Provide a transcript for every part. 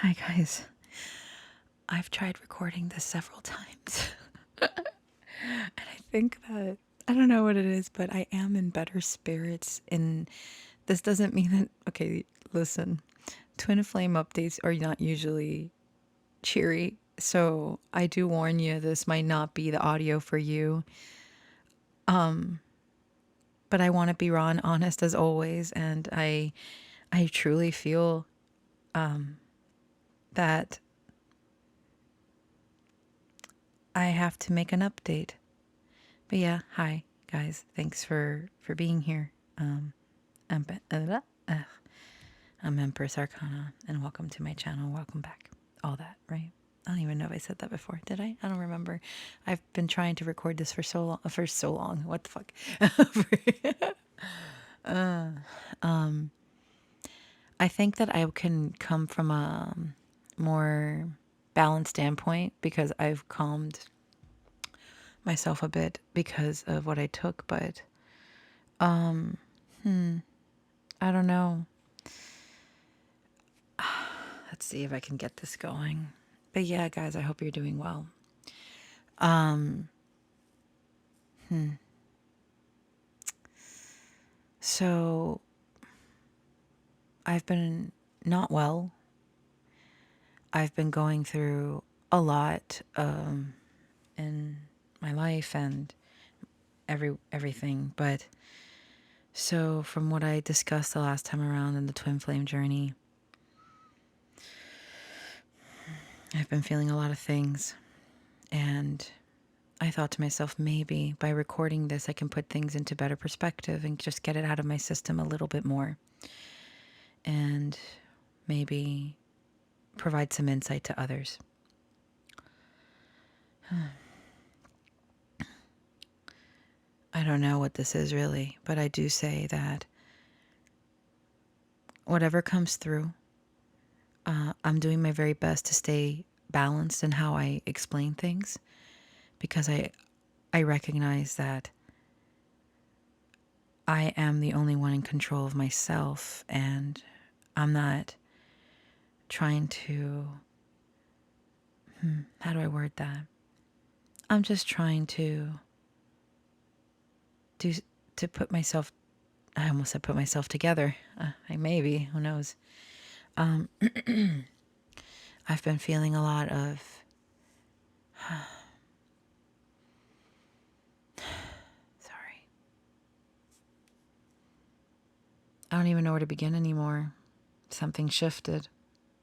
Hi, guys. I've tried recording this several times. And I think that, I don't know what it is, but I am in better spirits. And this doesn't mean that, okay, listen, Twinflame updates are not usually cheery. So I do warn you, this might not be the audio for you. But I want to be raw and honest as always. And I truly feel that I have to make an update. But yeah, hi guys. Thanks for being here. I'm I'm Empress Arcana, and welcome to my channel. Welcome back. All that, right? I don't even know if I said that before. Did I? I don't remember. I've been trying to record this for so long. For so long. What the fuck? I think that I can come from a more balanced standpoint because I've calmed myself a bit because of what I took, but I don't know. Let's see if I can get this going. But yeah, guys, I hope you're doing well. So I've been not well. I've been going through a lot in my life and everything. But so from what I discussed the last time around in the twin flame journey, I've been feeling a lot of things, and I thought to myself, maybe by recording this, I can put things into better perspective and just get it out of my system a little bit more. And maybe provide some insight to others. I don't know what this is really, but I do say that whatever comes through, I'm doing my very best to stay balanced in how I explain things, because I recognize that I am the only one in control of myself, and I'm not trying to, how do I word that? I'm just trying to put myself, I almost said put myself together. I maybe, who knows? I've been feeling a lot of, sorry, I don't even know where to begin anymore. Something shifted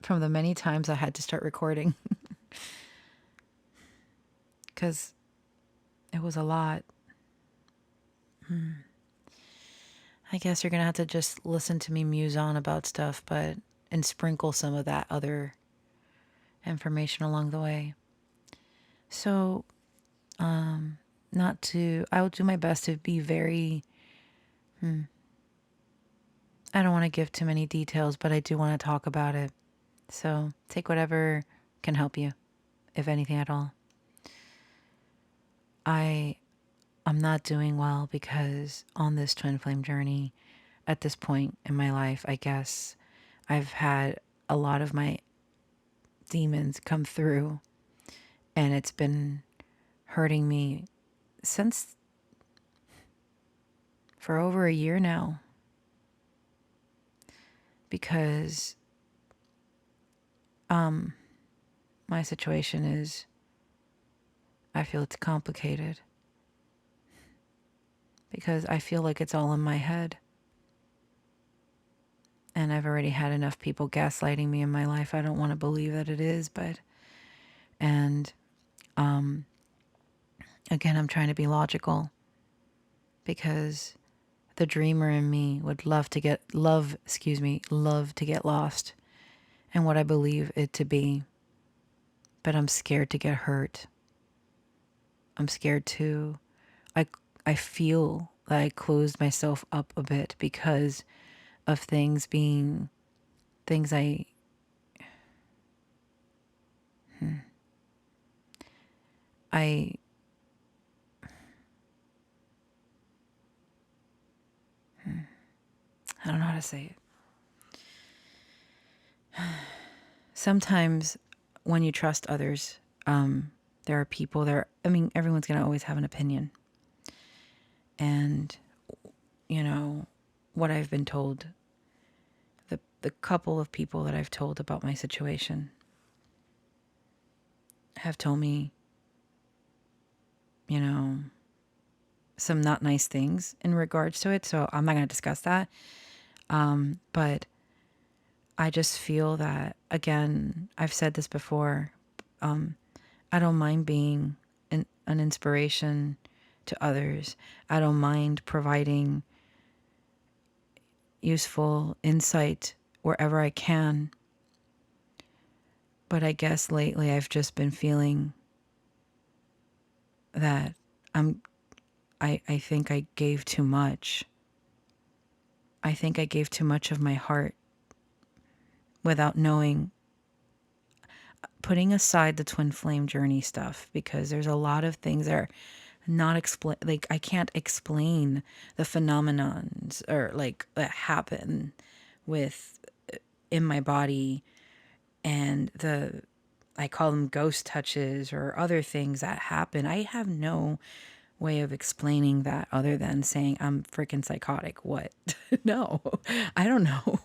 from the many times I had to start recording. Because it was a lot. I guess you're going to have to just listen to me muse on about stuff, and sprinkle some of that other information along the way. So, I will do my best to be very, I don't want to give too many details, but I do want to talk about it. So take whatever can help you, if anything at all. I'm not doing well because on this twin flame journey, at this point in my life, I guess I've had a lot of my demons come through, and it's been hurting me since for over a year now, because my situation is, I feel it's complicated because I feel like it's all in my head. And I've already had enough people gaslighting me in my life. I don't want to believe that it is, and again, I'm trying to be logical, because the dreamer in me would love to get lost in what I believe it to be. But I'm scared to get hurt. I'm scared to, I feel that I closed myself up a bit because of things I I don't know how to say it. sometimes when you trust others, there are people there. I mean, everyone's going to always have an opinion. And, you know, what I've been told, the couple of people that I've told about my situation have told me, you know, some not nice things in regards to it. So I'm not going to discuss that. But I just feel that, again, I've said this before. I don't mind being an inspiration to others. I don't mind providing useful insight wherever I can. But I guess lately I've just been feeling that I think I gave too much. I think I gave too much of my heart without knowing, putting aside the twin flame journey stuff, because there's a lot of things that are not explain, like I can't explain the phenomenons or like that happen with in my body, and I call them ghost touches or other things that happen. I have no way of explaining that other than saying I'm freaking psychotic. What? No, I don't know.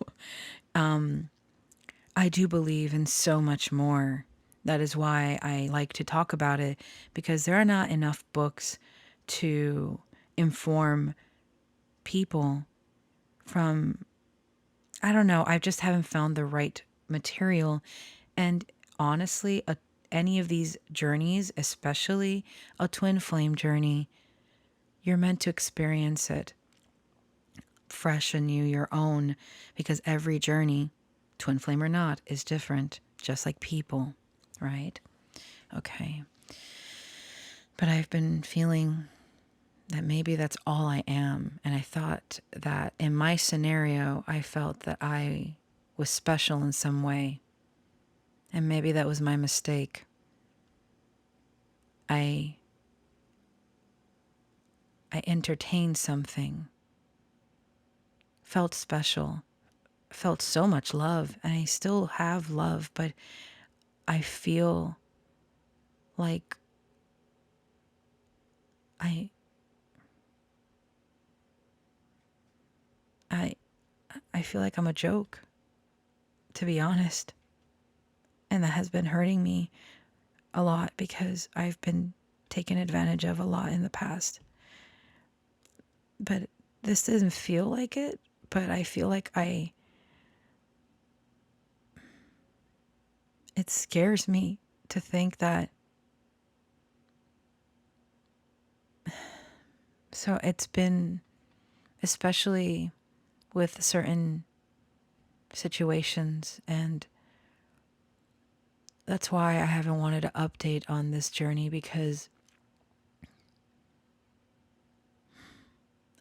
I do believe in so much more. That is why I like to talk about it, because there are not enough books to inform people from, I don't know, I just haven't found the right material. And honestly, any of these journeys, especially a twin flame journey, you're meant to experience it fresh and new, your own, because every journey, twin flame or not, is different, just like people, right? Okay. But I've been feeling that maybe that's all I am. And I thought that in my scenario, I felt that I was special in some way. And maybe that was my mistake. I entertained something, felt special, felt so much love, and I still have love, but I feel like I I I feel like I'm a joke, to be honest. And that has been hurting me a lot because I've been taken advantage of a lot in the past. But this doesn't feel like it, but I feel like it scares me to think that. So it's been, especially with certain situations, and that's why I haven't wanted to update on this journey, because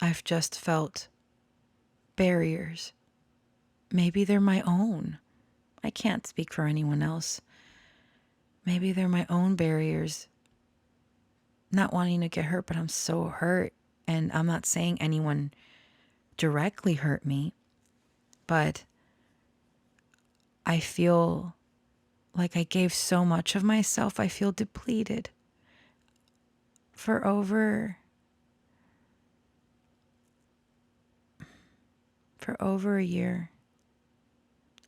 I've just felt barriers. Maybe they're my own. I can't speak for anyone else. Maybe they're my own barriers. Not wanting to get hurt, but I'm so hurt. And I'm not saying anyone directly hurt me, but I feel like I gave so much of myself. I feel depleted for over a year,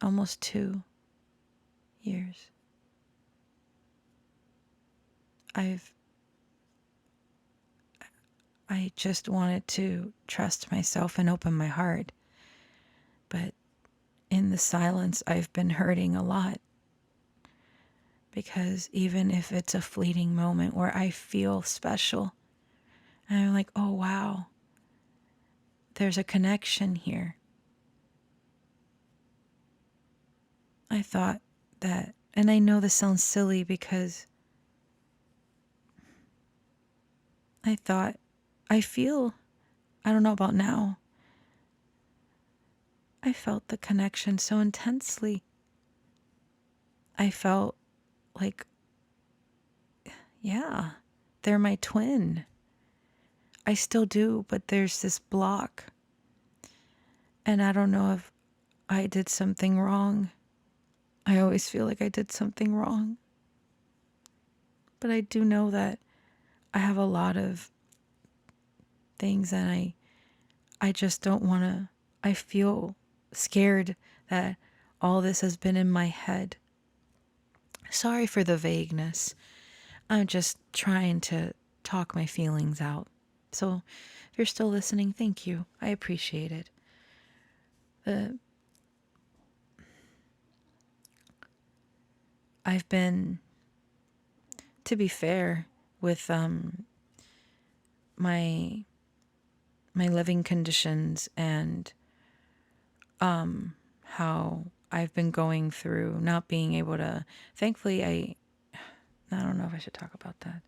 almost 2 years. I just wanted to trust myself and open my heart. But in the silence, I've been hurting a lot. Because even if it's a fleeting moment where I feel special, and I'm like, oh wow, there's a connection here. I thought that, and I know this sounds silly because I feel, I don't know about now, I felt the connection so intensely. I felt like, yeah, they're my twin. I still do, but there's this block. And I don't know if I did something wrong. I always feel like I did something wrong. But I do know that I have a lot of things, and I just don't want to. I feel scared that all this has been in my head. Sorry for the vagueness. I'm just trying to talk my feelings out. So if you're still listening, thank you. I appreciate it. I've been, to be fair, with my living conditions and how I've been going through not being able to. Thankfully, I don't know if I should talk about that.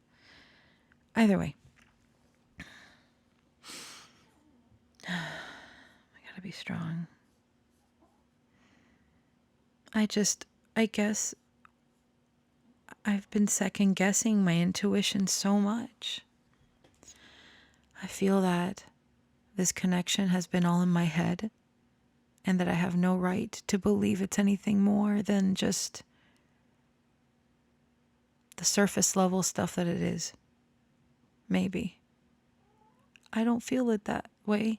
Either way, I gotta be strong. I guess I've been second guessing my intuition so much. I feel that this connection has been all in my head, and that I have no right to believe it's anything more than just the surface level stuff that it is. Maybe. I don't feel it that way.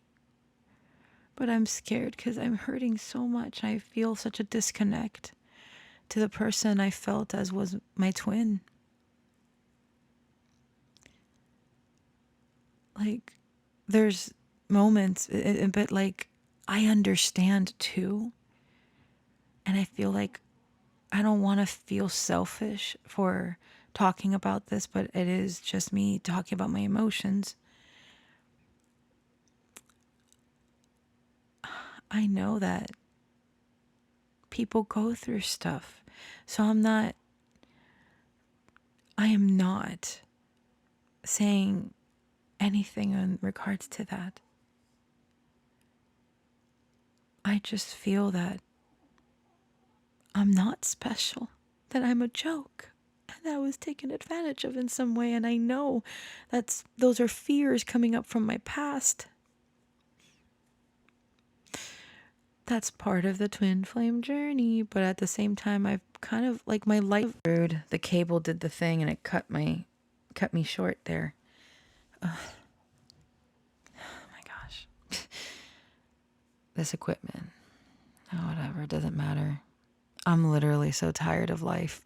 But I'm scared because I'm hurting so much. I feel such a disconnect to the person I felt as was my twin. Like, there's moments, but like, I understand too. And I feel like I don't want to feel selfish for talking about this, but it is just me talking about my emotions. I know that people go through stuff. So I am not saying anything in regards to that. I just feel that I'm not special, that I'm a joke, and that I was taken advantage of in some way. And I know those are fears coming up from my past. That's part of the twin flame journey, but at the same time, I've kind of like my life. The cable did the thing, and it cut me short there. Oh my gosh. This equipment. Oh, whatever, it doesn't matter. I'm literally so tired of life.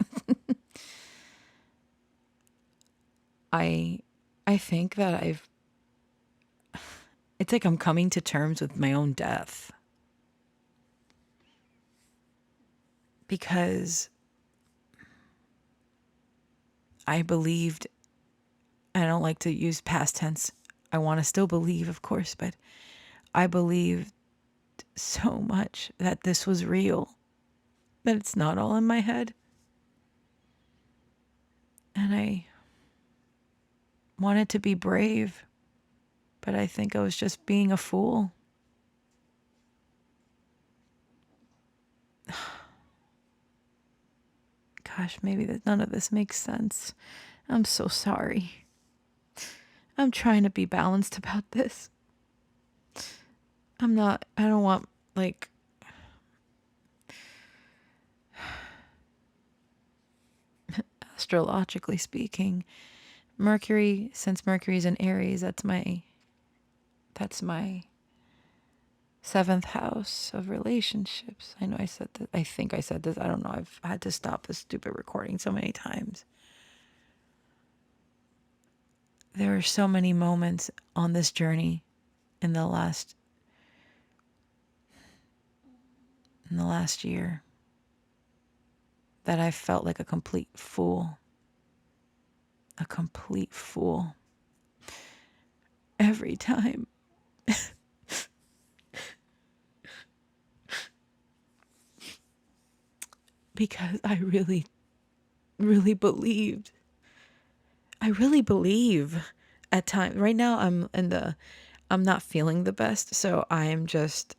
I think that it's like I'm coming to terms with my own death. Because I believed, I don't like to use past tense. I want to still believe, of course, but I believed so much that this was real, that it's not all in my head. And I wanted to be brave, but I think I was just being a fool. Gosh, maybe none of this makes sense. I'm so sorry. I'm trying to be balanced about this. I don't want, like, astrologically speaking, Mercury, since Mercury's in Aries, that's my seventh house of relationships. I know I said that. I think I said this. I don't know. I've had to stop this stupid recording so many times. There are so many moments on this journey in the last year that I felt like a complete fool. A complete fool. Every time. Because I really, really believed. I really believe at times. Right now I'm not feeling the best, so I am just,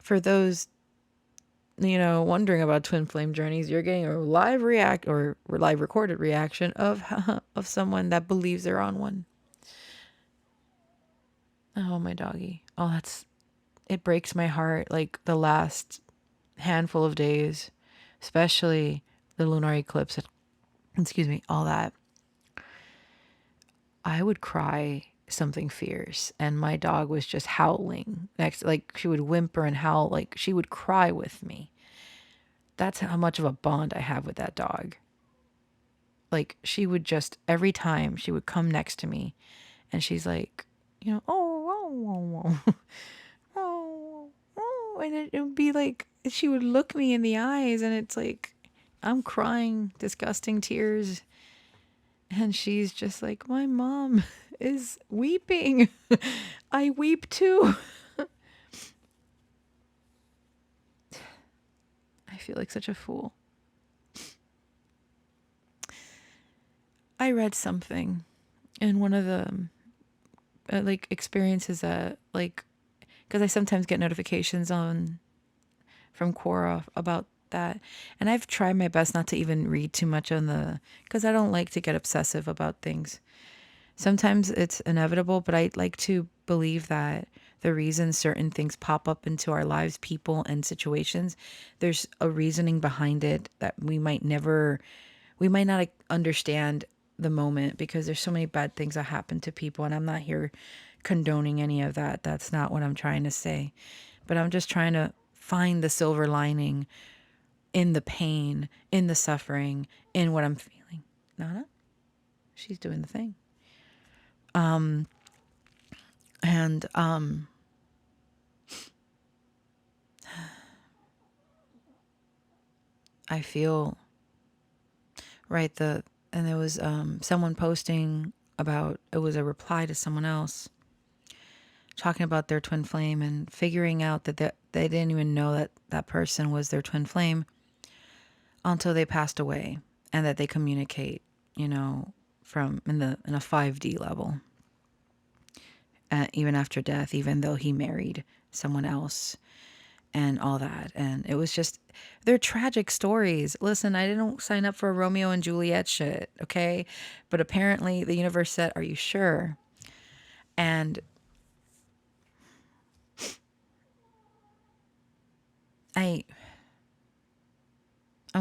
for those wondering about twin flame journeys, you're getting a live live recorded reaction of someone that believes they're on one. Oh, my doggy. Oh, it breaks my heart. Like the last handful of days, especially the lunar eclipse, excuse me, all that, I would cry something fierce, and my dog was just howling next. Like, she would whimper and howl, like she would cry with me. That's how much of a bond I have with that dog. Like, she would just, every time she would come next to me, and she's like, oh, oh, oh, oh, and it would be like, she would look me in the eyes, and it's like, I'm crying disgusting tears, and she's just like, my mom is weeping. I weep too. I feel like such a fool. I read something in one of the like experiences that, like, because I sometimes get notifications from Quora about that, and I've tried my best not to even read too much on the, because I don't like to get obsessive about things. Sometimes it's inevitable, but I like to believe that the reason certain things pop up into our lives, people and situations, there's a reasoning behind it that we might not understand the moment, because there's so many bad things that happen to people, and I'm not here condoning any of that. That's not what I'm trying to say. But I'm just trying to find the silver lining in the pain, in the suffering, in what I'm feeling. Nana, she's doing the thing. And I feel right, and there was someone posting about, it was a reply to someone else talking about their twin flame, and figuring out that they didn't even know that that person was their twin flame until they passed away, and that they communicate, from in a 5D level, even after death, even though he married someone else and all that. And it was just, they're tragic stories. Listen, I didn't sign up for a Romeo and Juliet shit, okay? But apparently the universe said, are you sure? And I'm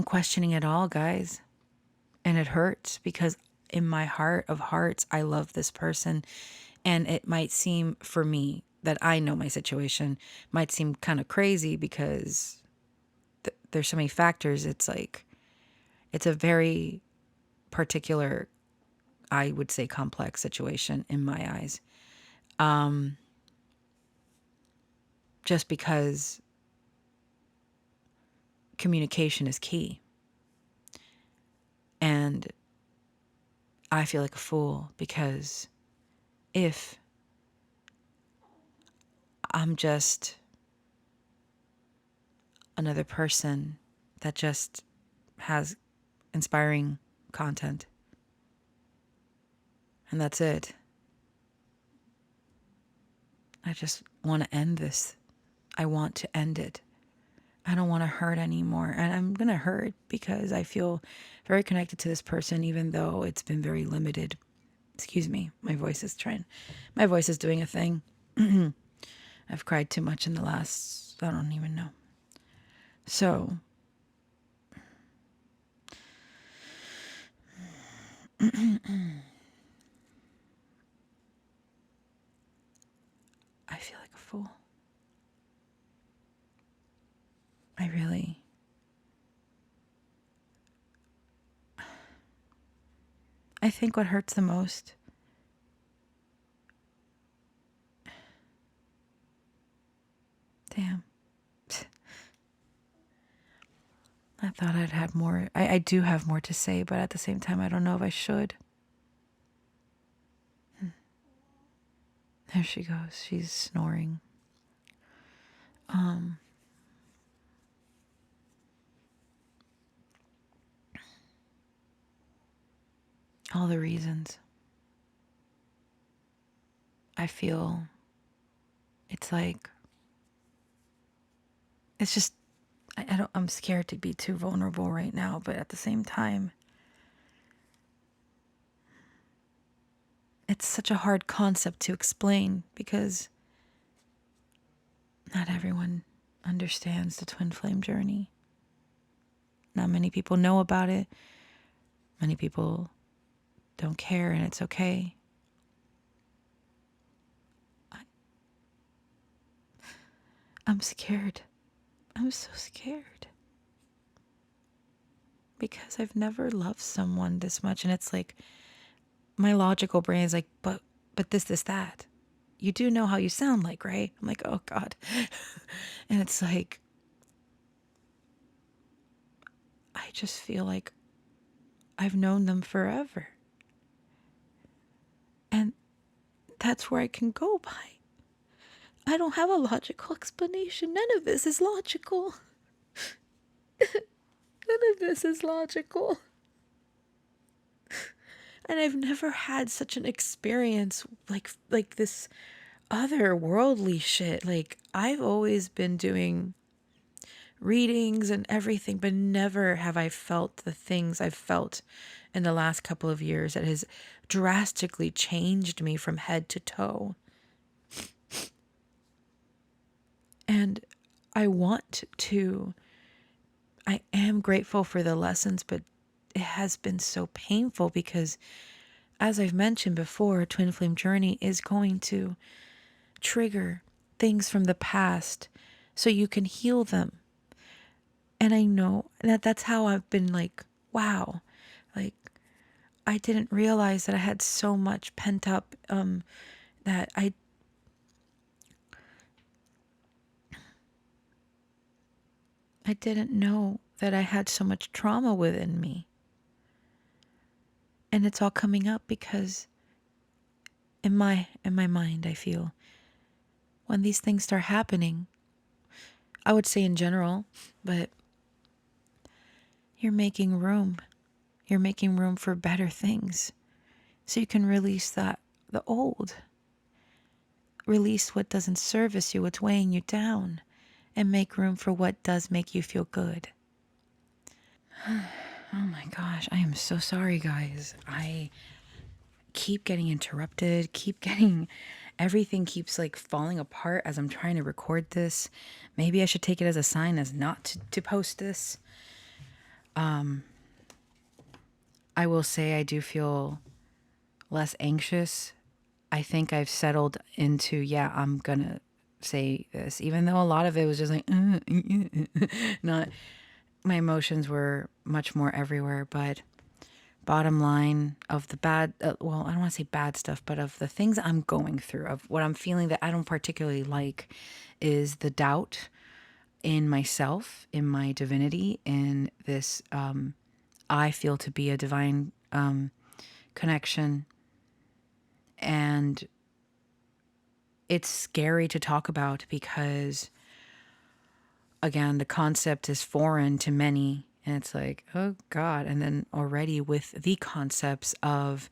questioning it all, guys. And it hurts, because in my heart of hearts, I love this person. And it might seem, for me, that I know my situation, might seem kind of crazy, because there's so many factors. It's like, it's a very particular, I would say, complex situation in my eyes. Just because communication is key. And I feel like a fool, because if I'm just another person that just has inspiring content, and that's it, I just want to end this. I want to end it. I don't want to hurt anymore. And I'm going to hurt because I feel very connected to this person, even though it's been very limited. Excuse me. My voice is doing a thing. I've cried too much in the last, I don't even know. So, I feel like a fool. I think what hurts the most, damn, I thought I'd have more. I do have more to say, but at the same time, I don't know if I should. There she goes. She's snoring. All the reasons. I feel it's like, it's just, I'm scared to be too vulnerable right now, but at the same time, it's such a hard concept to explain, because not everyone understands the twin flame journey. Not many people know about it. Many people don't care, and it's okay. I'm scared. I'm so scared. Because I've never loved someone this much. And it's like, my logical brain is like, but this, that. You do know how you sound like, right? I'm like, oh God. And it's like, I just feel like I've known them forever. And that's where I can go by. I don't have a logical explanation. None of this is logical. None of this is logical. And I've never had such an experience like this otherworldly shit. Like, I've always been doing readings and everything, but never have I felt the things I've felt in the last couple of years that has drastically changed me from head to toe. And I am grateful for the lessons, but it has been so painful because, as I've mentioned before, Twin Flame Journey is going to trigger things from the past so you can heal them. And I know that that's how I've been like, wow, like, I didn't realize that I had so much pent up, that I didn't know that I had so much trauma within me. And it's all coming up because in my mind, I feel when these things start happening, I would say in general, but you're making room. You're making room for better things. So you can release the old. Release what doesn't service you, what's weighing you down, and make room for what does make you feel good. Oh my gosh, I am so sorry, guys. I keep getting interrupted, everything keeps like falling apart as I'm trying to record this. Maybe I should take it as a sign as not to post this. I will say I do feel less anxious. I think I've settled into, yeah, I'm gonna say this, even though a lot of it was just like, not, my emotions were much more everywhere. But bottom line of the bad, well, I don't want to say bad stuff, but of the things I'm going through, of what I'm feeling that I don't particularly like, is the doubt in myself, in my divinity, in this, I feel to be a divine connection. And it's scary to talk about because, again, the concept is foreign to many. And it's like, oh God. And then already with the concepts of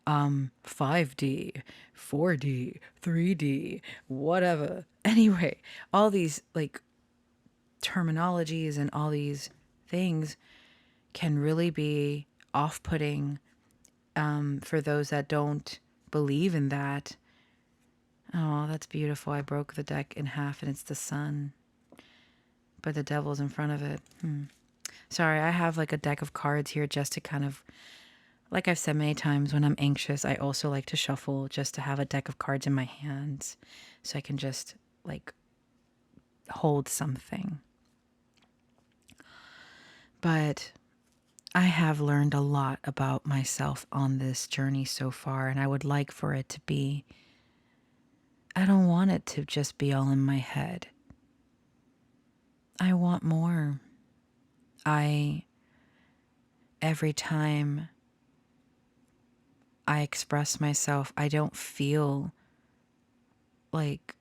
5D, 4D, 3D, whatever. Anyway, all these like terminologies and all these things can really be off-putting for those that don't believe in that. Oh, that's beautiful. I broke the deck in half and it's the sun, but the devil's in front of it. Sorry, I have like a deck of cards here just to kind of, like I've said many times, when I'm anxious, I also like to shuffle just to have a deck of cards in my hands so I can just like hold something. But I have learned a lot about myself on this journey so far, and I would like for it to be, I don't want it to just be all in my head. I want more. Every time I express myself, I don't feel like,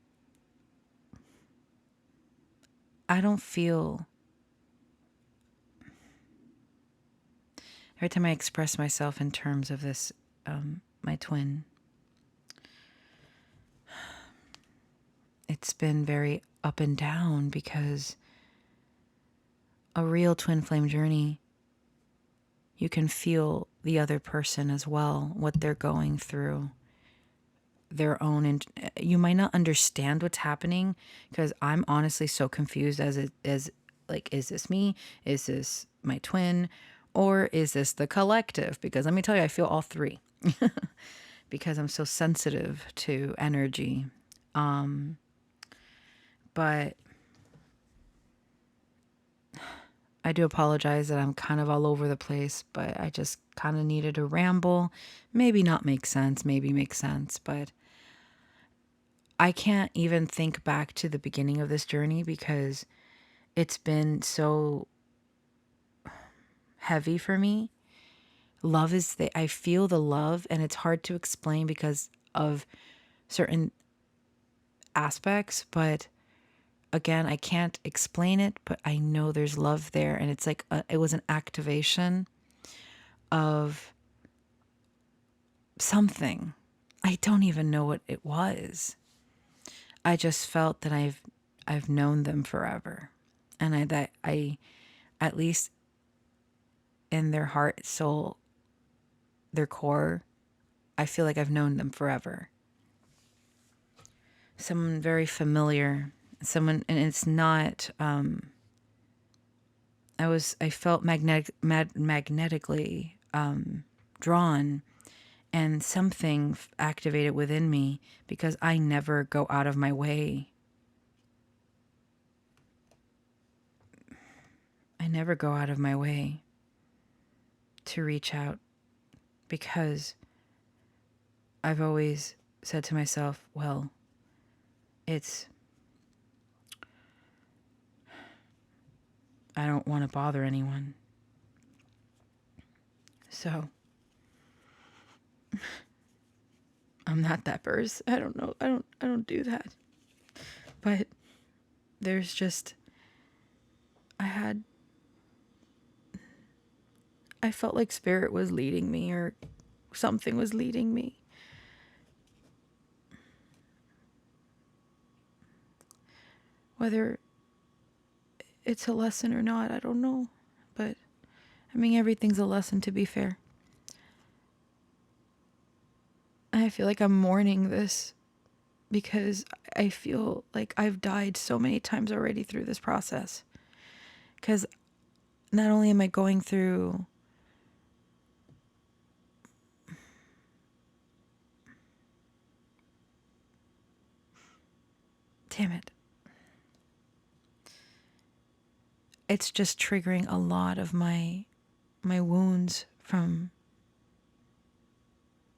every time I express myself in terms of this, my twin, it's been very up and down because a real twin flame journey, you can feel the other person as well, what they're going through. their own, and you might not understand what's happening, because I'm honestly so confused as like, is this me? Is this my twin? Or is this the collective? Because let me tell you, I feel all three because I'm so sensitive to energy. But I do apologize that I'm kind of all over the place, but I just kind of needed to ramble. Maybe not make sense, maybe make sense, but I can't even think back to the beginning of this journey because it's been so heavy for me. Love is I feel the love, and it's hard to explain because of certain aspects, but again, I can't explain it, but I know there's love there, and it's like it was an activation of something. I don't even know what it was. I just felt that I've known them forever, and I at least in their heart, soul, their core, I feel like I've known them forever. Someone very familiar, someone, and it's not. I felt magnetically drawn, and something activated within me because I never go out of my way. I never go out of my way to reach out because I've always said to myself, well, I don't want to bother anyone. So I'm not that person. I don't know. I don't do that. But there's just I felt like spirit was leading me, or something was leading me. Whether it's a lesson or not, I don't know. But I mean, everything's a lesson, to be fair. I feel like I'm mourning this because I feel like I've died so many times already through this process. Because not only am I going through damn it, it's just triggering a lot of my wounds from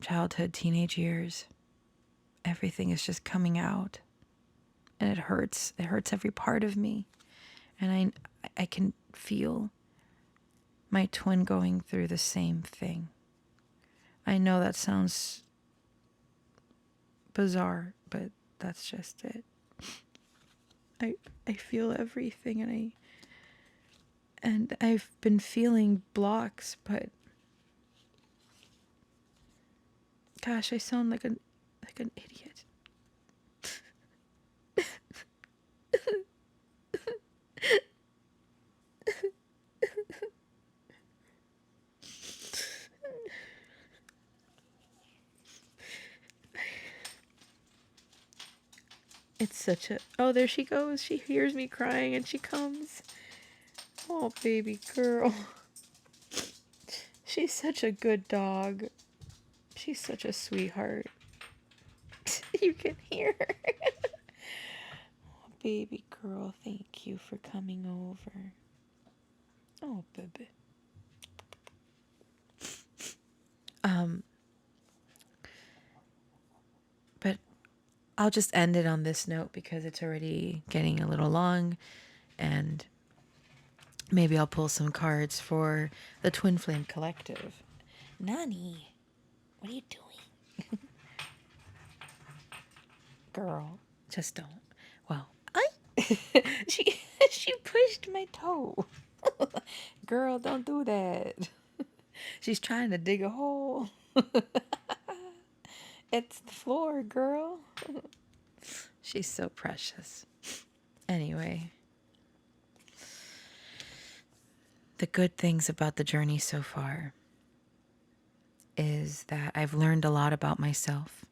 childhood, teenage years. Everything is just coming out, and it hurts. It hurts every part of me, and I can feel my twin going through the same thing. I know that sounds bizarre, but that's just it. I feel everything, and I've been feeling blocks, but gosh, I sound like an idiot. It's such a... Oh, there she goes. She hears me crying and she comes. Oh, baby girl. She's such a good dog. She's such a sweetheart. You can hear her. Oh, baby girl, thank you for coming over. Oh, baby. But I'll just end it on this note because it's already getting a little long, and maybe I'll pull some cards for the Twinflame Collective. Nani, what are you doing? Girl, just don't. Well, she pushed my toe. Girl, don't do that. She's trying to dig a hole. It's the floor, girl. She's so precious. Anyway, the good things about the journey so far is that I've learned a lot about myself.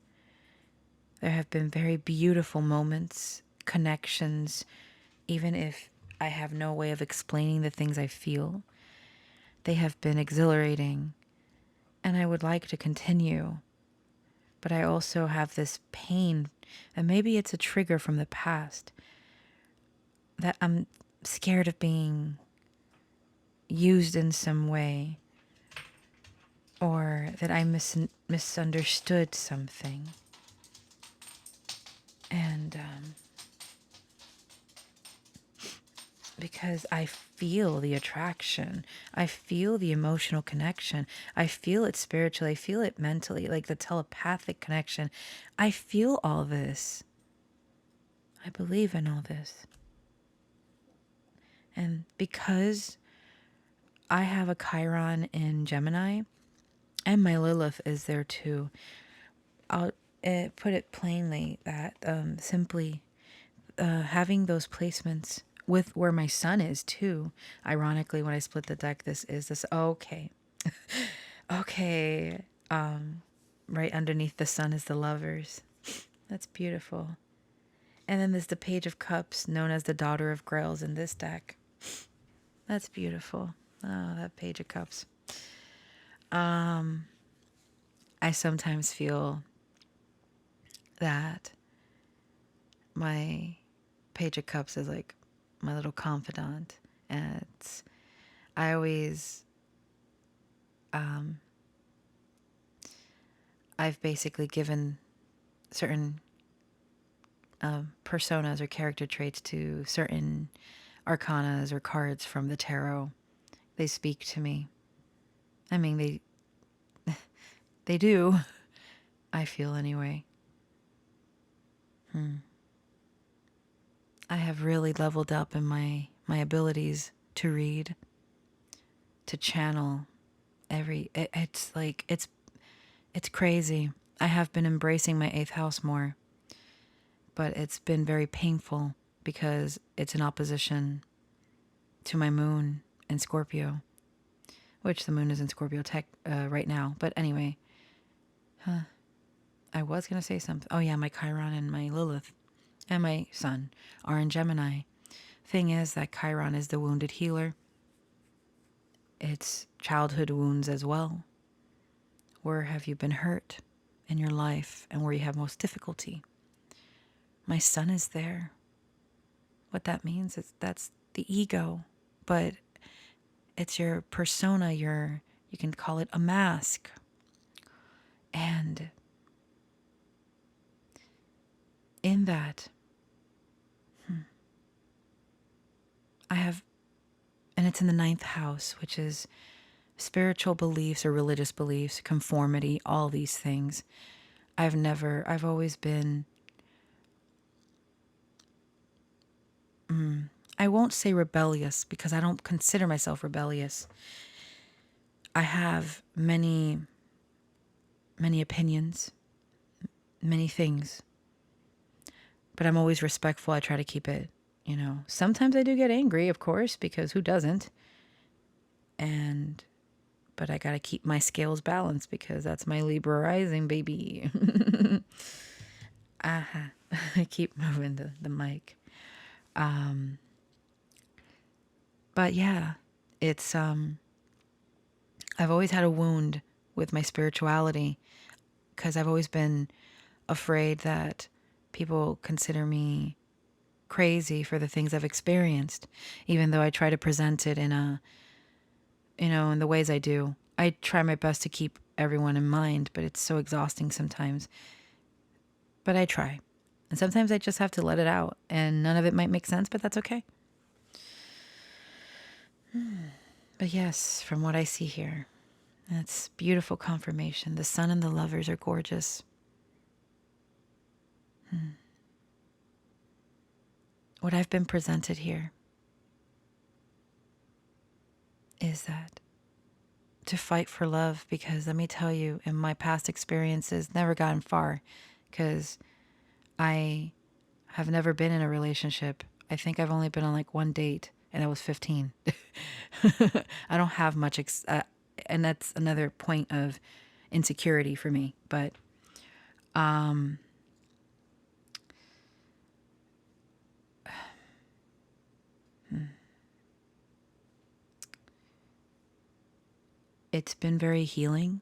There have been very beautiful moments, connections, even if I have no way of explaining the things I feel. They have been exhilarating, and I would like to continue. But I also have this pain, and maybe it's a trigger from the past, that I'm scared of being used in some way, or that I misunderstood something. And because I feel the attraction, I feel the emotional connection, I feel it spiritually, I feel it mentally, like the telepathic connection. I feel all this. I believe in all this. And because I have a Chiron in Gemini, and my Lilith is there too, I'll put it plainly that simply having those placements with where my sun is too. Ironically, when I split the deck, this is this. Okay. Okay. Right underneath the sun is the Lovers. That's beautiful. And then there's the Page of Cups, known as the Daughter of Grails in this deck. That's beautiful. Oh, that Page of Cups. I sometimes feel that my Page of Cups is like my little confidant. And I always, I've basically given certain personas or character traits to certain arcanas or cards from the tarot. They speak to me. I mean, they do. I feel anyway. I have really leveled up in my abilities to read, to channel it's like it's crazy. I have been embracing my 8th house more, but it's been very painful because it's in opposition to my moon in Scorpio, which the moon is in Scorpio right now. But anyway, I was going to say something. Oh yeah, my Chiron and my Lilith and my sun are in Gemini. Thing is that Chiron is the wounded healer. It's childhood wounds as well. Where have you been hurt in your life and where you have most difficulty? My sun is there. What that means is that's the ego, but it's your persona, you can call it a mask. And in that, I have, and it's in the 9th house, which is spiritual beliefs or religious beliefs, conformity, all these things. I've always been, I won't say rebellious because I don't consider myself rebellious. I have many opinions, many things, but I'm always respectful. I try to keep it, Sometimes I do get angry, of course, because who doesn't? But I got to keep my scales balanced because that's my Libra rising, baby. I keep moving the mic. But yeah, it's, I've always had a wound with my spirituality because I've always been afraid that people consider me crazy for the things I've experienced, even though I try to present it in in the ways I do. I try my best to keep everyone in mind, but it's so exhausting sometimes. But I try. And sometimes I just have to let it out, and none of it might make sense, but that's okay. But yes, from what I see here, that's beautiful confirmation. The sun and the Lovers are gorgeous. What I've been presented here is that to fight for love, because let me tell you, in my past experiences, never gotten far, because I have never been in a relationship. I think I've only been on like one date, and I was 15. I don't have much, and that's another point of insecurity for me. But It's been very healing.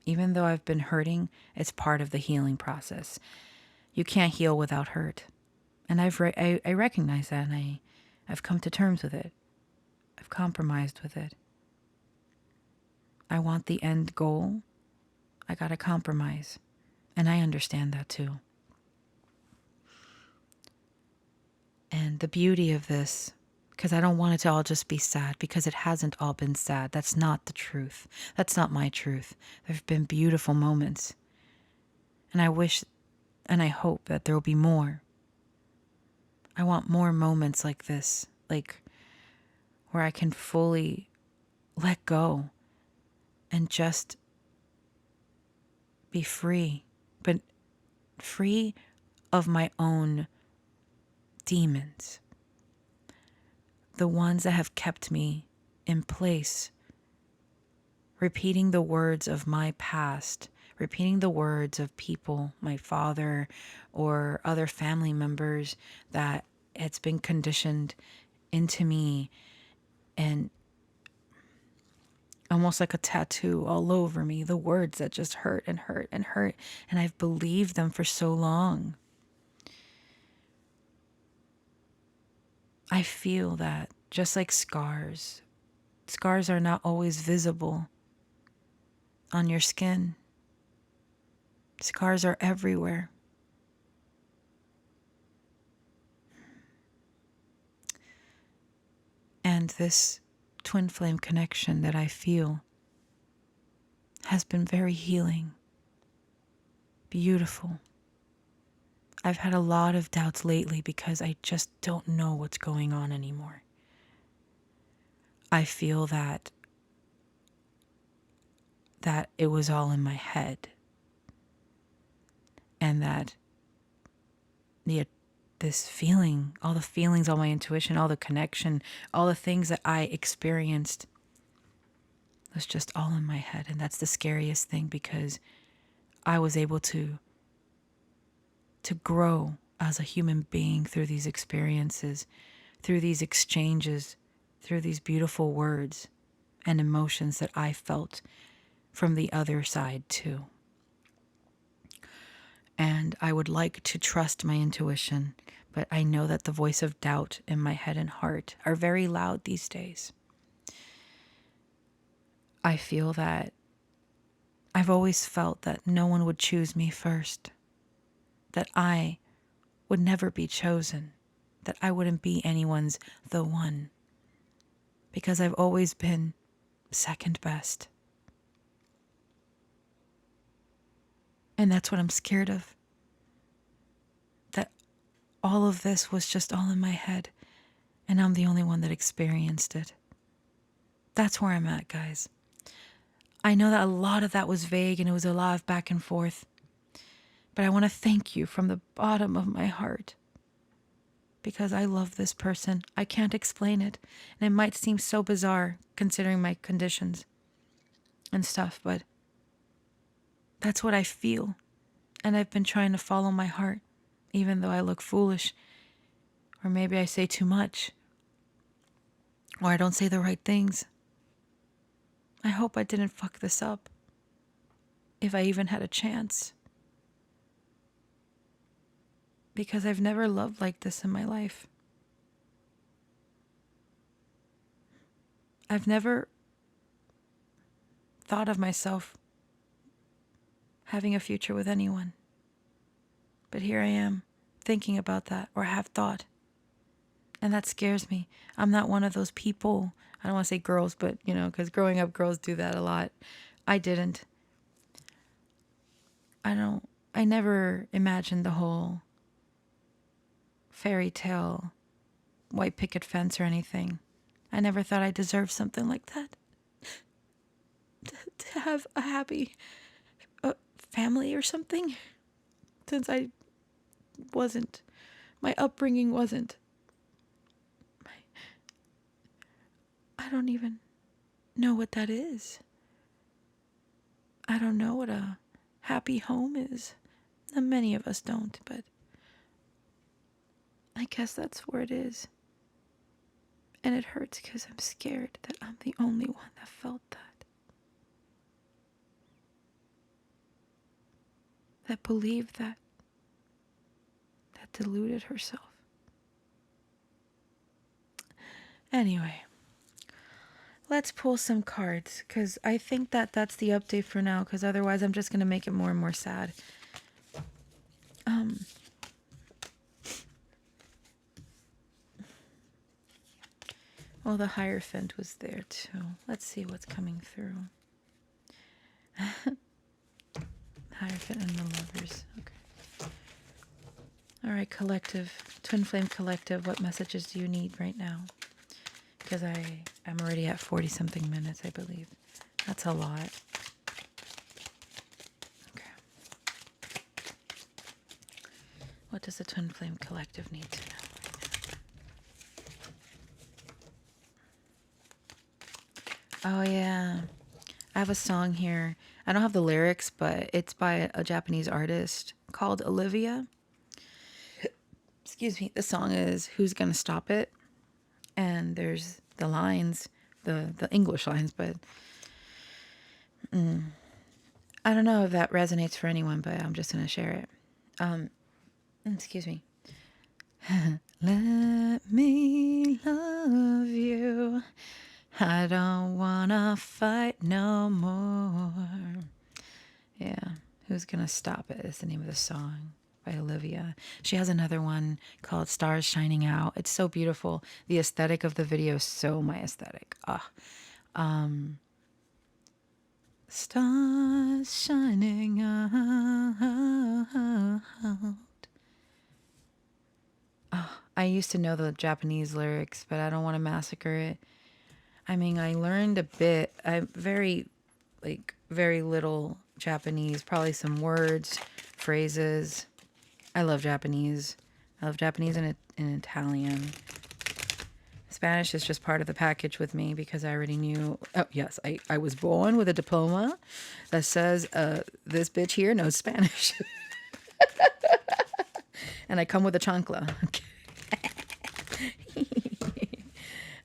Even though I've been hurting, it's part of the healing process. You can't heal without hurt. And I recognize that, and I've come to terms with it. I've compromised with it. I want the end goal. I gotta compromise. And I understand that too. And the beauty of this, because I don't want it to all just be sad, because it hasn't all been sad. That's not the truth. That's not my truth. There have been beautiful moments. And I wish and I hope that there will be more. I want more moments like this, like where I can fully let go and just be free, but free of my own demons, the ones that have kept me in place, repeating the words of my past, repeating the words of people, my father or other family members, that it's been conditioned into me and almost like a tattoo all over me, the words that just hurt and hurt and hurt. And I've believed them for so long. I feel that just like scars, scars are not always visible on your skin. Scars are everywhere. And this twin flame connection that I feel has been very healing, beautiful. I've had a lot of doubts lately because I just don't know what's going on anymore. I feel that it was all in my head, and that this feeling, all the feelings, all my intuition, all the connection, all the things that I experienced was just all in my head. And that's the scariest thing, because I was able to grow as a human being through these experiences, through these exchanges, through these beautiful words and emotions that I felt from the other side too. And I would like to trust my intuition, but I know that the voice of doubt in my head and heart are very loud these days. I feel that I've always felt that no one would choose me first, that I would never be chosen, that I wouldn't be anyone's the one, because I've always been second best. And that's what I'm scared of. That all of this was just all in my head, and I'm the only one that experienced it. That's where I'm at, guys. I know that a lot of that was vague and it was a lot of back and forth, but I want to thank you from the bottom of my heart, because I love this person. I can't explain it, and it might seem so bizarre considering my conditions and stuff, but that's what I feel. And I've been trying to follow my heart, even though I look foolish, or maybe I say too much, or I don't say the right things. I hope I didn't fuck this up, if I even had a chance, because I've never loved like this in my life. I've never thought of myself having a future with anyone. But here I am, thinking about that, or have thought. And that scares me. I'm not one of those people. I don't want to say girls, but, because growing up, girls do that a lot. I didn't. I never imagined the whole fairy tale, white picket fence or anything. I never thought I deserved something like that. To have a happy family or something. Since my upbringing wasn't. I don't even know what that is. I don't know what a happy home is. And many of us don't, but I guess that's where it is. And it hurts because I'm scared that I'm the only one that felt that. that believed that deluded herself. Anyway, let's pull some cards, because I think that that's the update for now, because otherwise I'm just going to make it more and more sad. Well, the Hierophant was there too. Let's see what's coming through. Hierophant and the Lovers. Okay. All right, Collective. Twinflame Collective, what messages do you need right now? Because I'm already at 40-something minutes, I believe. That's a lot. Okay. What does the Twinflame Collective need to know? Oh, yeah. I have a song here. I don't have the lyrics, but it's by a Japanese artist called Olivia. Excuse me. The song is Who's Gonna Stop It? And there's the lines, the English lines, but I don't know if that resonates for anyone, but I'm just going to share it. Excuse me. Let me love you. I don't wanna fight no more. Yeah, Who's Gonna Stop It is the name of the song by Olivia. She has another one called Stars Shining Out. It's so beautiful. The aesthetic of the video is so my aesthetic. Stars shining out. I used to know the Japanese lyrics, but I don't want to massacre it. I mean, I learned a bit. I'm very little Japanese, probably some words, phrases. I love Japanese. I love Japanese and Italian. Spanish is just part of the package with me because I already knew. Oh, yes, I was born with a diploma that says this bitch here knows Spanish. And I come with a chancla.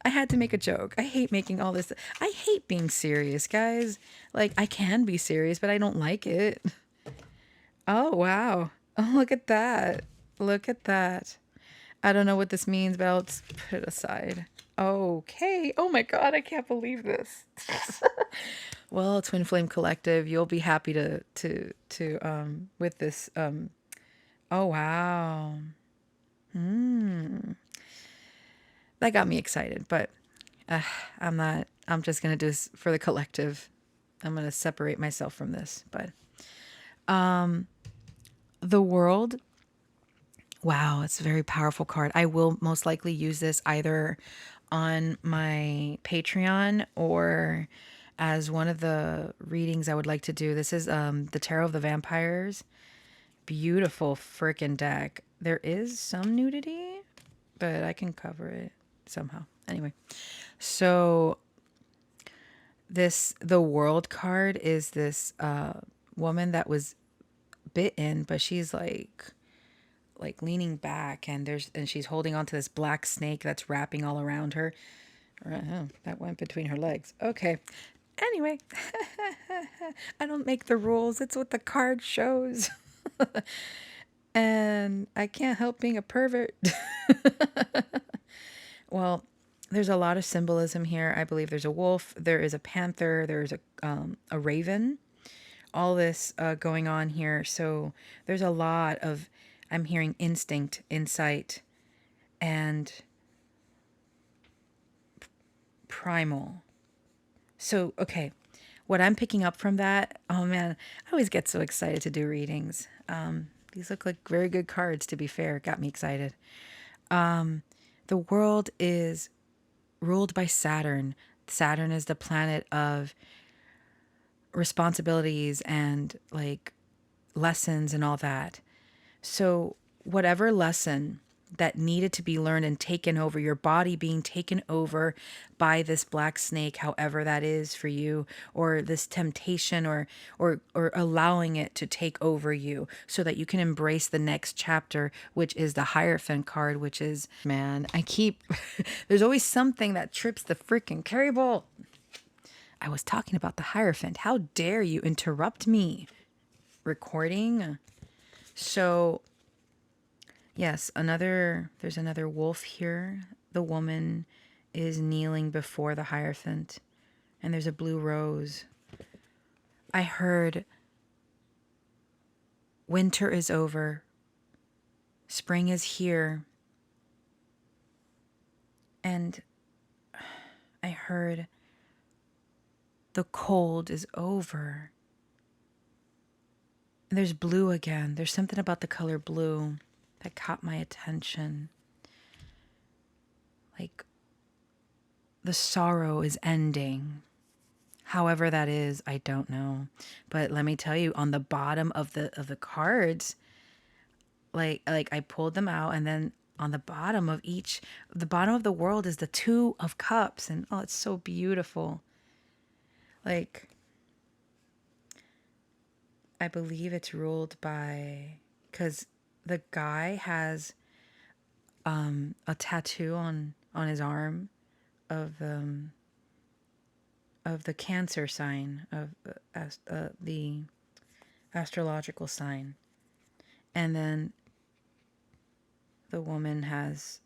I had to make a joke. I hate making all this. I hate being serious, guys. Like, I can be serious, but I don't like it. Oh, wow. Oh, look at that. Look at that. I don't know what this means, but I'll just put it aside. Okay. Oh my God, I can't believe this. Well, Twinflame Collective, you'll be happy to with this. Oh, wow. That got me excited, but I'm not. I'm just going to do this for the collective. I'm going to separate myself from this. But the World. Wow, it's a very powerful card. I will most likely use this either on my Patreon or as one of the readings I would like to do. This is the Tarot of the Vampires. Beautiful freaking deck. There is some nudity, but I can cover it somehow. Anyway, so the World card is this woman that was bitten, but she's like leaning back, and she's holding onto this black snake that's wrapping all around her. That went between her legs. Okay. Anyway, I don't make the rules. It's what the card shows. And I can't help being a pervert. Well, there's a lot of symbolism here. I believe there's a wolf, there is a panther, there's a raven. All this going on here. So there's a lot of, I'm hearing instinct, insight, and primal. So, okay, what I'm picking up from that, oh man, I always get so excited to do readings. These look like very good cards, to be fair. Got me excited. The World is ruled by Saturn. Saturn is the planet of responsibilities and like lessons and all that. So whatever lesson that needed to be learned and taken over, your body being taken over by this black snake, however that is for you, or this temptation or allowing it to take over you so that you can embrace the next chapter, which is the Hierophant card, which is, man, there's always something that trips the freaking cable. I was talking about the Hierophant. How dare you interrupt me? recording. So, yes, there's another wolf here. The woman is kneeling before the Hierophant, and there's a blue rose. I heard winter is over, spring is here, and I heard the cold is over. And there's blue again. There's something about the color blue that caught my attention. Like the sorrow is ending. However that is, I don't know. But let me tell you, on the bottom of the cards, like I pulled them out, and then on the bottom of the bottom of the world is the Two of Cups, and oh, it's so beautiful. Like, I believe it's ruled by, because the guy has a tattoo on his arm of the Cancer sign, of the astrological sign, and then the woman has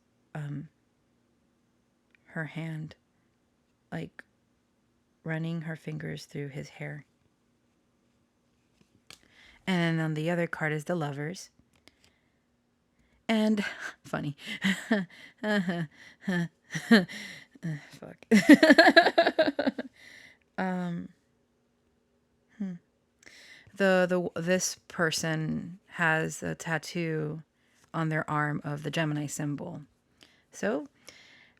her hand like running her fingers through his hair. And on the other card is the Lovers. And funny. Fuck. This person has a tattoo on their arm of the Gemini symbol. So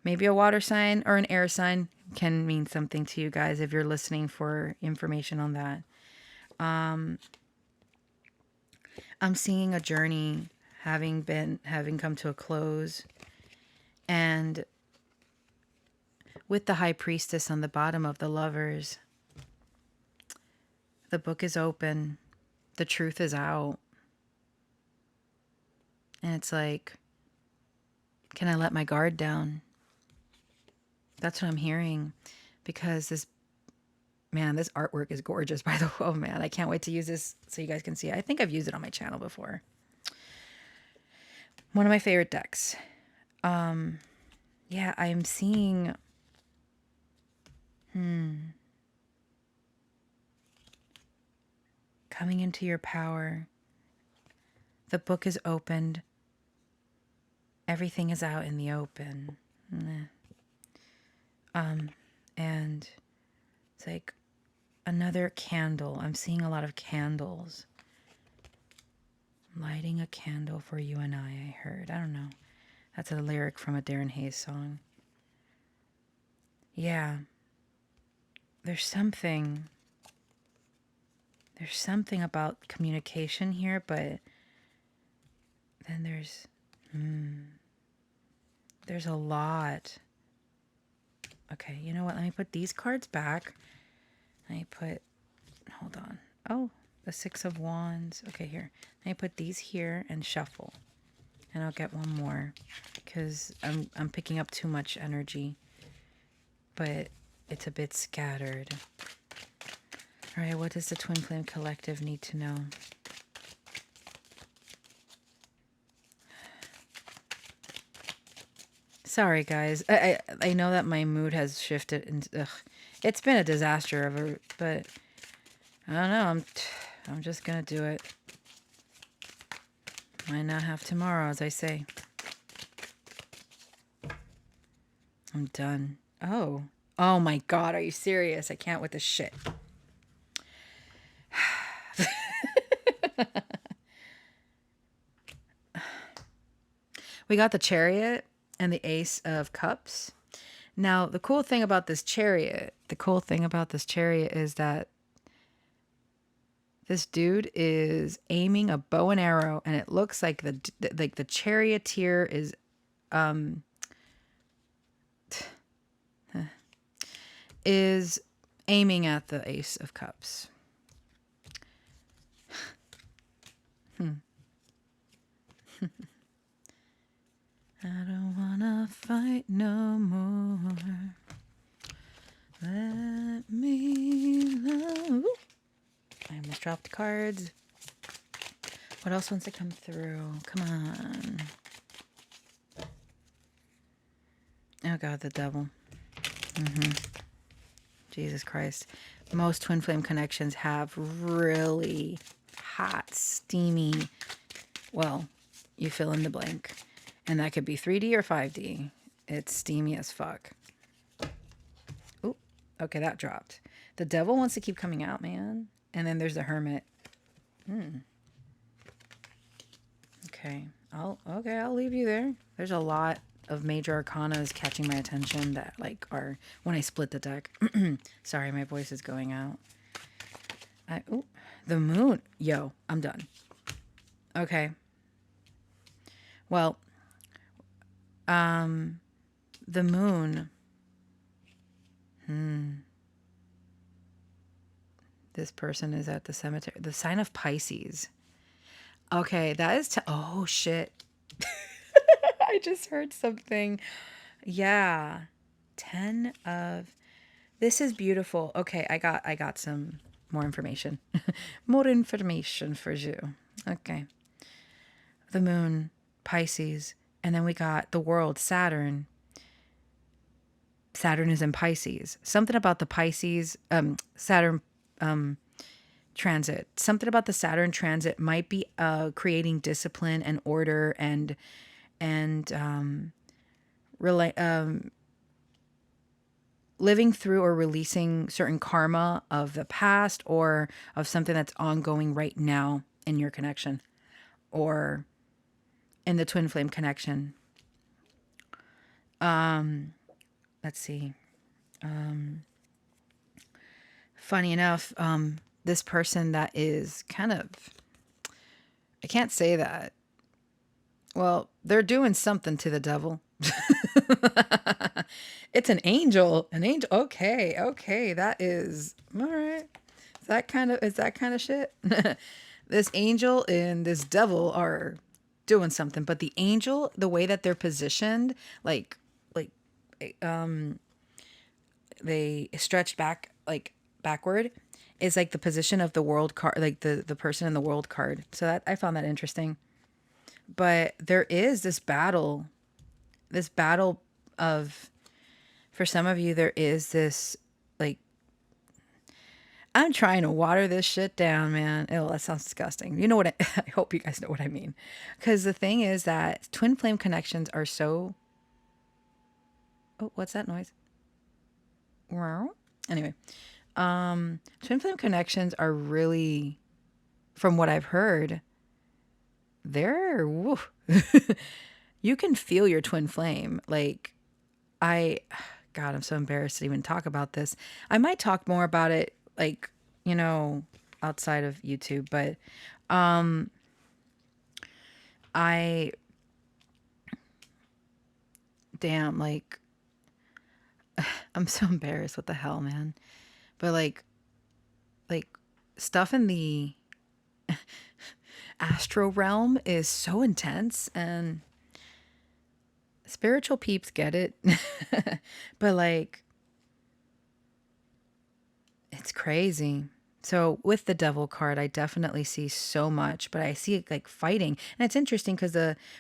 maybe a water sign or an air sign can mean something to you guys if you're listening for information on that. I'm seeing a journey having come to a close, and with the High Priestess on the bottom of the Lovers, the book is open, the truth is out, and it's like, can I let my guard down? That's what I'm hearing, because this artwork is gorgeous, by the way. Oh man, I can't wait to use this so you guys can see it. I think I've used it on my channel before. One of my favorite decks. Yeah, I'm seeing coming into your power. The book is opened. Everything is out in the open. And it's like another candle. I'm seeing a lot of candles. Lighting a candle for you and I heard. I don't know. That's a lyric from a Darren Hayes song. Yeah. There's something about communication here, but then there's a lot. Okay, you know what? Let me put these cards back. Hold on. Oh, the Six of Wands. Okay, here. Let me put these here and shuffle. And I'll get one more, because I'm picking up too much energy, but it's a bit scattered. All right, what does the Twin Flame Collective need to know? Sorry, guys. I know that my mood has shifted, and it's been a disaster but I don't know. I'm just gonna do it. Might not have tomorrow, as I say. I'm done. Oh my God, are you serious? I can't with this shit. We got the Chariot and the Ace of Cups. Now, the cool thing about this Chariot is that this dude is aiming a bow and arrow, and it looks like the charioteer is aiming at the Ace of Cups. I don't wanna fight no more. Let me love. I almost dropped cards. What else wants to come through? Come on. Oh God, the devil. Jesus Christ. Most twin flame connections have really hot, steamy, well, you fill in the blank. And that could be 3D or 5D. It's steamy as fuck. Oop. Okay, that dropped. The devil wants to keep coming out, man. And then there's the hermit. Okay. I'll leave you there. There's a lot of major arcanas catching my attention that like are when I split the deck. Sorry, my voice is going out. The moon. Yo, I'm done. Okay. Well, the moon. This person is at the cemetery. The sign of Pisces. Okay, that is oh shit. I just heard something. Yeah. 10 of this is beautiful. Okay, I got some more information. More information for you. Okay. The moon, Pisces, and then we got the world, Saturn. Saturn is in Pisces. Something about the Pisces, Saturn transit. Something about the Saturn transit might be creating discipline and order and living through or releasing certain karma of the past or of something that's ongoing right now in your connection or in the twin flame connection. Let's see. Funny enough, this person that is kind of, I can't say that. Well, they're doing something to the devil. It's an angel. An angel. Okay. That is all right. Is that kind of shit? This angel and this devil are doing something, but the angel, the way that they're positioned, like they stretched back like backward is like the position of the world card, like the person in the world card. So that I found that interesting. But there is this battle of, for some of you, there is this like, I'm trying to water this shit down, man. Oh, that sounds disgusting. You know what? I hope you guys know what I mean. Because the thing is that twin flame connections are so. Oh, what's that noise? Anyway, twin flame connections are really, from what I've heard, they're woo. You can feel your twin flame. Like, God, I'm so embarrassed to even talk about this. I might talk more about it, like, outside of YouTube, but like, I'm so embarrassed. What the hell, man? But like stuff in the astral realm is so intense, and spiritual peeps get it. But like, it's crazy. So with the devil card, I definitely see so much, but I see it like fighting. And it's interesting because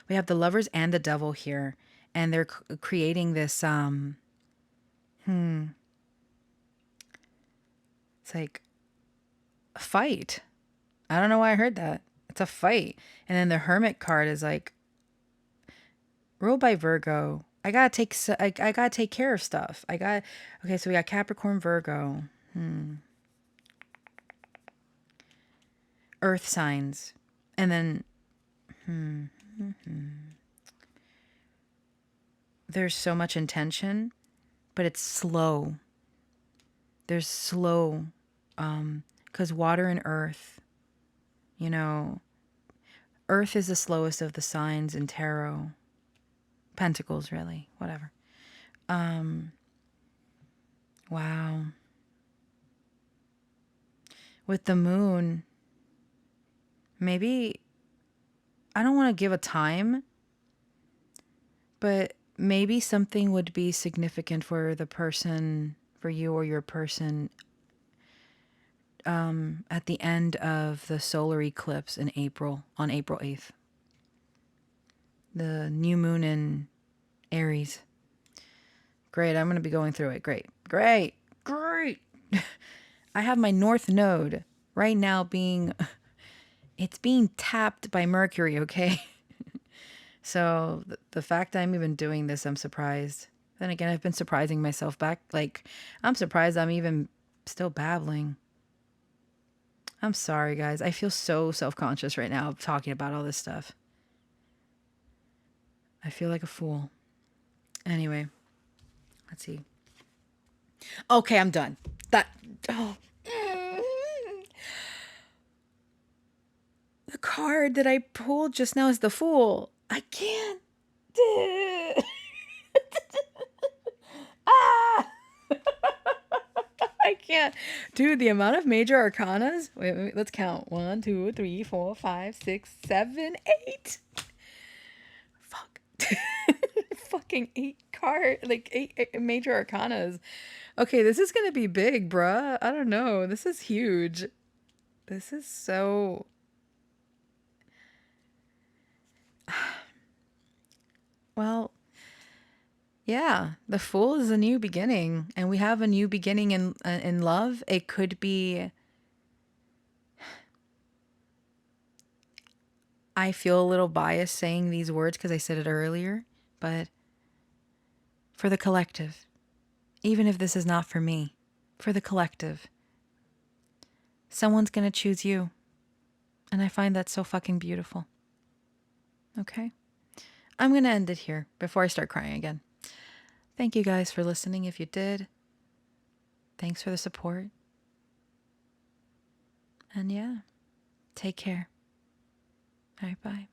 we have the lovers and the devil here, and they're creating this it's like a fight. I don't know why I heard that. It's a fight. And then the hermit card is like, ruled by Virgo. I gotta take care of stuff. Okay, so we got Capricorn, Virgo. Earth signs. And then there's so much intention, but it's slow. There's slow, because water and earth, earth is the slowest of the signs in tarot. Pentacles, really, whatever. Wow. With the moon, maybe, I don't want to give a time, but maybe something would be significant for the person, for you or your person, at the end of the solar eclipse in April, on April 8th. The new moon in Aries. Great, I'm going to be going through it. Great. I have my north node right now it's being tapped by Mercury, okay? So the fact that I'm even doing this, I'm surprised. Then again, I've been surprising myself back. Like, I'm surprised I'm even still babbling. I'm sorry, guys. I feel so self-conscious right now talking about all this stuff. I feel like a fool. Anyway, let's see. Okay, I'm done. The card that I pulled just now is the Fool. I can't. Ah! I can't. Dude, the amount of major arcanas. Wait, let's count. 1, 2, 3, 4, 5, 6, 7, 8. Fuck. Fucking 8 major arcanas. Okay, this is gonna be big, bruh. I don't know. This is huge. This is so... Well, yeah, the Fool is a new beginning, and we have a new beginning in love. It could be... I feel a little biased saying these words because I said it earlier, but for the collective, even if this is not for me, for the collective, someone's gonna choose you. And I find that so fucking beautiful. Okay? I'm gonna end it here before I start crying again. Thank you guys for listening if you did. Thanks for the support. And yeah, take care. All right, bye.